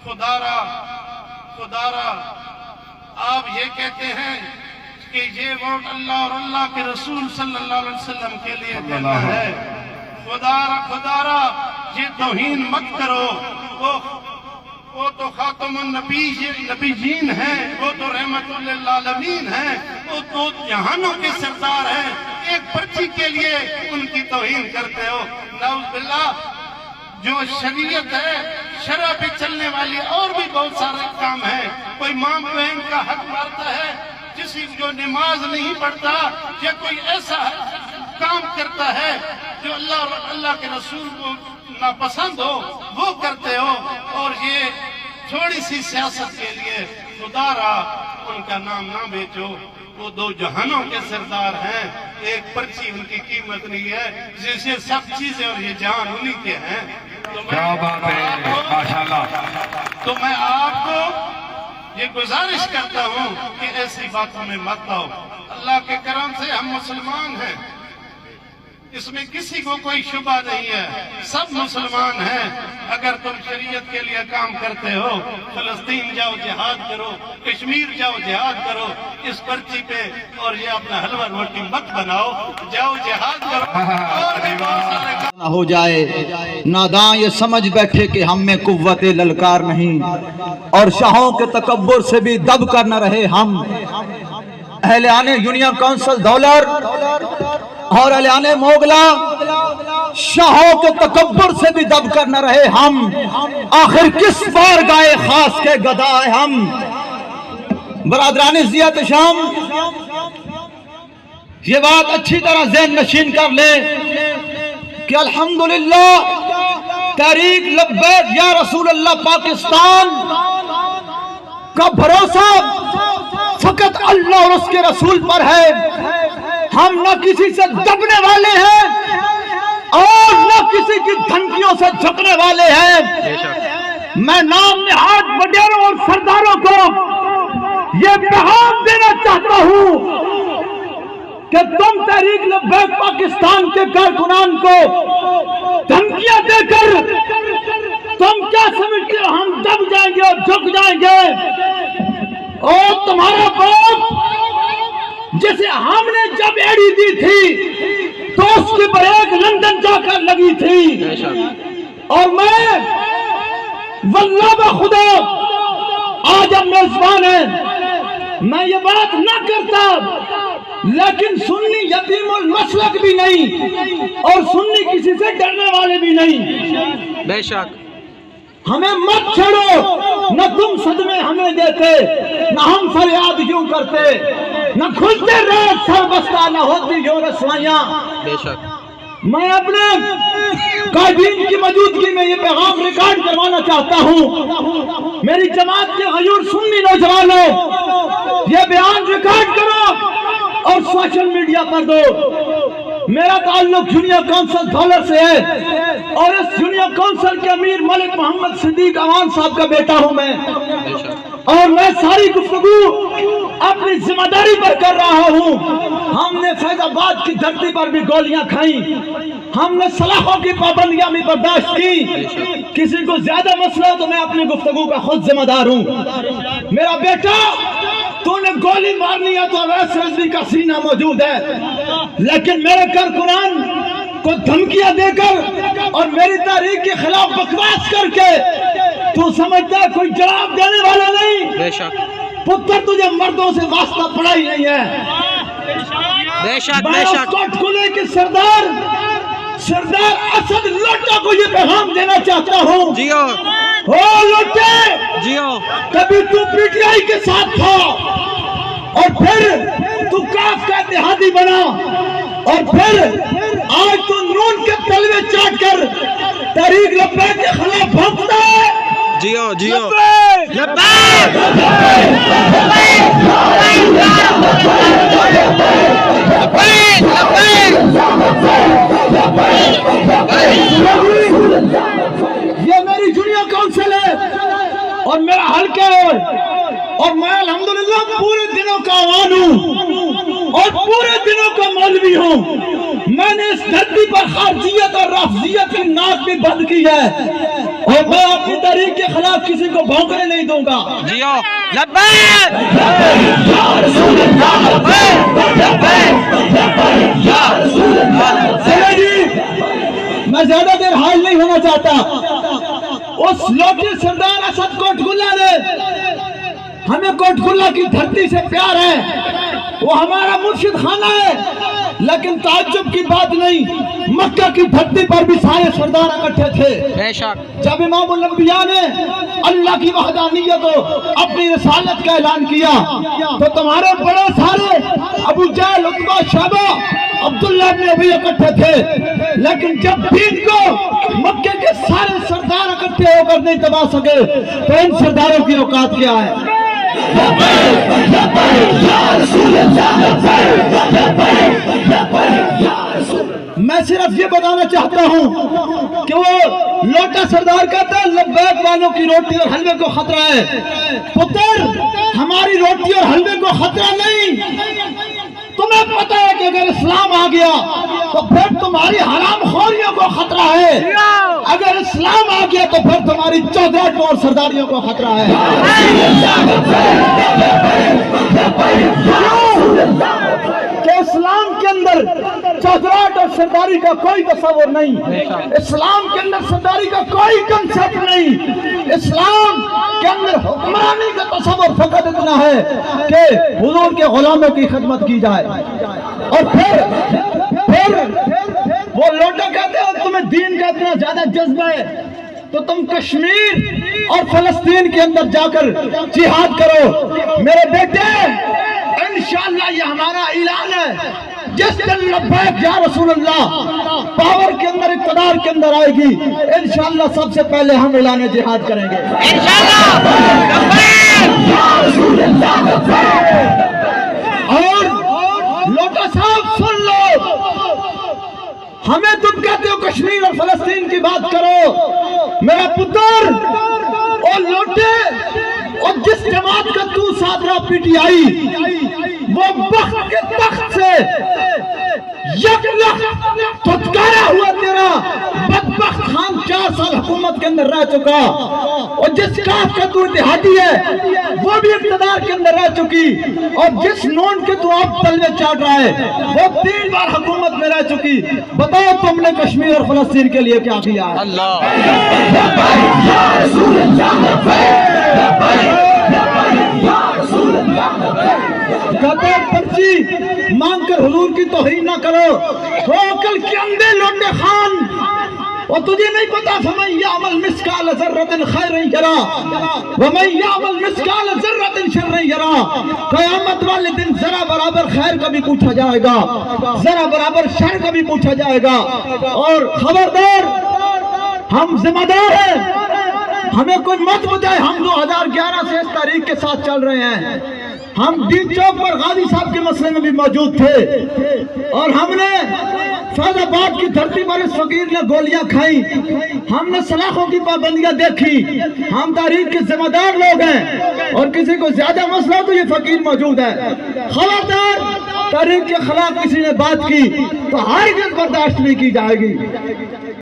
خدارا آپ یہ کہتے ہیں کہ یہ ووٹ اللہ اور اللہ کے رسول صلی اللہ علیہ وسلم کے لیے دینا ہے. خدارا یہ توہین مت کرو. وہ تو خاتم النبیین ہیں, وہ تو رحمت للعالمین ہیں, وہ تو جہانوں کے سردار ہیں. ایک پرچی کے لیے ان کی توہین کرتے ہو. نعوذ باللہ. جو شریعت ہے, شرع پہ چلنے والی اور بھی بہت سارے کام ہیں. کوئی ماں بہن کا حق مارتا ہے, کسی جو نماز نہیں پڑھتا, یا کوئی ایسا کام کرتا ہے جو اللہ اور اللہ کے رسول کو ناپسند ہو, وہ کرتے ہو. اور یہ تھوڑی سی سیاست کے لیے خدارا ان کا نام نہ بیچو. وہ دو جہانوں کے سردار ہیں. ایک پرچی ان کی قیمت نہیں ہے, جیسے سب چیزیں اور یہ جہان انہی کے ہیں. تو میں آپ کو یہ گزارش کرتا ہوں کہ ایسی باتوں میں مت آؤ. اللہ کے کرم سے ہم مسلمان ہیں, اس میں کسی کو کوئی شبہ نہیں ہے. سب مسلمان ہیں. اگر تم شریعت کے لیے کام کرتے ہو, فلسطین جاؤ جہاد کرو, کشمیر جاؤ جہاد کرو, اس پرچی پہ اور یہ اپنا حلوہ روٹی مت بناؤ, جاؤ جہاد کرو. اور بھی بہت سارے نہ ہو جائے ناداں یہ سمجھ بیٹھے کہ ہم میں قوت للکار نہیں, اور شاہوں کے تکبر سے بھی دب کر نہ رہے ہم. اہلیان یونین کونسل دولر اور اہلیان موغلا شاہوں کے تکبر سے بھی دب کر نہ رہے ہم. آخر کس بار گائے خاص کے گدا ہے ہم. برادران ضیاء شام, یہ بات اچھی طرح ذہن نشین کر لیں کہ الحمدللہ تحریک لبیک یا رسول اللہ پاکستان کا بھروسہ فقط اللہ اور اس کے رسول پر ہے. ہم نہ کسی سے دبنے والے ہیں اور نہ کسی کی دھمکیوں سے جھکنے والے ہیں. میں نام نہاد وڈیروں اور سرداروں کو یہ پیغام دینا چاہتا ہوں کہ تم تحریک لبیک پاکستان کے کارکنان کو دھمکیاں دے کر تم کیا سمجھتے ہو ہم دب جائیں گے اور جھک جائیں گے؟ اور تمہارا باپ جسے ہم نے جب ایڑی دی تھی تو اس کی بریک لندن جا کر لگی تھی. اور میں واللہ بخدا آج ہم میزبان ہیں, میں یہ بات نہ کرتا, لیکن سنی یتیم المسلک بھی نہیں اور سنی کسی سے ڈرنے والے بھی نہیں. بے شک ہمیں مت چھڑو, نہ تم صدمے ہمیں دیتے, نہ ہم فریاد کیوں کرتے, نہ کھلتے رات سر بستہ, نہ ہوتی جو رسوائیاں. بے شک میں اپنے قائدین کی موجودگی میں یہ پیغام ریکارڈ کروانا چاہتا ہوں. میری جماعت کے غیور سنی نوجوانوں, یہ بیان ریکارڈ کرو اور سوشل میڈیا پر دو. میرا تعلق یونین کونسل دولر سے ہے اور اس یونین کونسل کے امیر ملک محمد صدیق اوان صاحب کا بیٹا ہوں میں. اور میں ساری گفتگو اپنی ذمہ داری پر کر رہا ہوں. ہم نے فیض آباد کی دھرتی پر بھی گولیاں کھائیں, ہم نے سلاخوں کی پابندیاں بھی برداشت کی. کسی کو زیادہ مسئلہ تو میں اپنی گفتگو کا خود ذمہ دار ہوں. میرا بیٹا تو نے گولی مارنی ہے تو ویس رضوی کا سینہ موجود ہے, لیکن میرے کارکنان کو دھمکیاں دے کر اور میری تحریک کے خلاف بکواس کر کے تو سمجھتا ہے کوئی جواب دینے والا نہیں. بے شک پتر تجھے مردوں سے واسطہ پڑا ہی نہیں ہے. بے شک میں اس کوٹ کھلے کے سردار اسد لوٹا کو یہ پیغام دینا چاہتا ہوں. جیو لوٹے, جیو کبھی تو پی ٹی آئی کے ساتھ تھا اور پھر تو کاف کا اتحادی بنا اور پھر آج تو نون کے تلوے چاٹ کر تحریک لبیک کے خلاف بھونکتا ہے. جیو جیو یہ میری یونین کونسل ہے اور میرا حلقہ ہے اور میں الحمدللہ پورے دنوں کا عوان ہوں اور پورے دنوں کا مولوی ہوں. میں نے اس دھرتی پر خارجیت اور رافضیت کی ناک بھی بند کی ہے، اور میں اپنی تحریک کے خلاف کسی کو بھونکنے نہیں دوں گا۔ جیو لبیک میں زیادہ دیر حائل نہیں ہونا چاہتا۔ اس لوٹی سردار اسد کوٹ گلہ نے، ہمیں کوٹ گلہ کی دھرتی سے پیار ہے، وہ ہمارا مرشد خانہ ہے، لیکن تعجب کی بات نہیں، مکہ کی دھرتی پر بھی سارے سردار اکٹھے تھے۔ بے شک جب امام الانبیاء نے اللہ کی وحدانیت و اپنی رسالت کا اعلان کیا تو تمہارے بڑے سارے ابو جہل، عتبہ، شیبہ، عبداللہ ابن ابی اکٹھے تھے، لیکن جب دین کو مکے کے سارے سردار اکٹھے ہو کر نہیں دبا سکے تو ان سرداروں کی اوقات کیا ہے؟ میں صرف یہ بتانا چاہتا ہوں کہ وہ لوٹا سردار کہتا ہے لبیک والوں کی روٹی اور حلوے کو خطرہ ہے۔ پتر، ہماری روٹی اور حلوے کو خطرہ نہیں، تمہیں پتہ ہے کہ اگر اسلام آ گیا تو پھر تمہاری حرام خوریوں کو خطرہ ہے، اگر اسلام آ گیا تو پھر تمہاری چودھراہٹ اور سرداریوں کو خطرہ ہے۔ کہ اسلام کے اندر چودھراہٹ اور سرداری کا کوئی تصور نہیں، اسلام کے اندر سرداری کا کوئی کنسپٹ نہیں، اسلام کے اندر حکمرانی کا تصور فقط اتنا ہے کہ حضور کے غلاموں کی خدمت کی جائے۔ اور پھر وہ لوٹا کہتے ہیں تمہیں دین کا اتنا زیادہ جذبہ ہے تو تم کشمیر اور فلسطین کے اندر جا کر جہاد کرو۔ میرے بیٹے، انشاءاللہ یہ ہمارا اعلان ہے، جس دن لبیک یا رسول اللہ پاور کے اندر، اقتدار کے اندر آئے گی، انشاءاللہ سب سے پہلے ہم اعلان جہاد کریں گے انشاءاللہ۔ اور لوٹا صاحب سن لو، ہمیں تم کہتے ہو کشمیر اور فلسطین کی بات کرو، میرا پتر اور لوٹے، اور جس جماعت کا تو ساتھ رہا پی ٹی آئی، وہ وقت کے تخت سے یک لخت پھٹکارا ہوا تیرا بدبخت خان 4 سال حکومت کے اندر رہ چکا، اور جس کاف کا تو اتحادی ہے وہ بھی اقتدار کے اندر رہ چکی، اور جس نون کے تو اب تلوے چاٹ رہا ہے وہ 3 بار حکومت میں رہ چکی۔ بتاؤ تم نے کشمیر اور فلسطین کے لیے کیا کیا ہے؟ اللہ کہتے ہیں پرچی مانگ کر حضور کی توہین نہ کرو، ہو عقل کے اندھے لوٹے خان، اور تجھے نہیں پتا فَمَن يَعْمَلْ مِثْقَالَ ذَرَّةٍ خَيْرًا يَرَهُ وَمَن يَعْمَلْ مِثْقَالَ ذَرَّةٍ شَرًّا يَرَهُ۔ قیامت والے دن ذرا برابر خیر کا بھی پوچھا جائے گا، ذرا برابر شر کا بھی پوچھا جائے گا۔ اور خبردار، ہم ذمہ دار ہیں، ہمیں کوئی مت بتائے، ہم 2011 سے اس تاریخ کے ساتھ چل رہے ہیں۔ ہم دین چوک پر غازی صاحب کے مسئلے میں بھی موجود تھے، اور ہم نے فیض آباد کی دھرتی پر اس فقیر نے گولیاں کھائیں، ہم نے سلاخوں کی پابندیاں دیکھی، ہم تاریخ کے ذمہ دار لوگ ہیں، اور کسی کو زیادہ مسئلہ تو یہ فقیر موجود ہے۔ خبردار، تاریخ کے خلاف کسی نے بات کی تو ہرگز برداشت نہیں کی جائے گی۔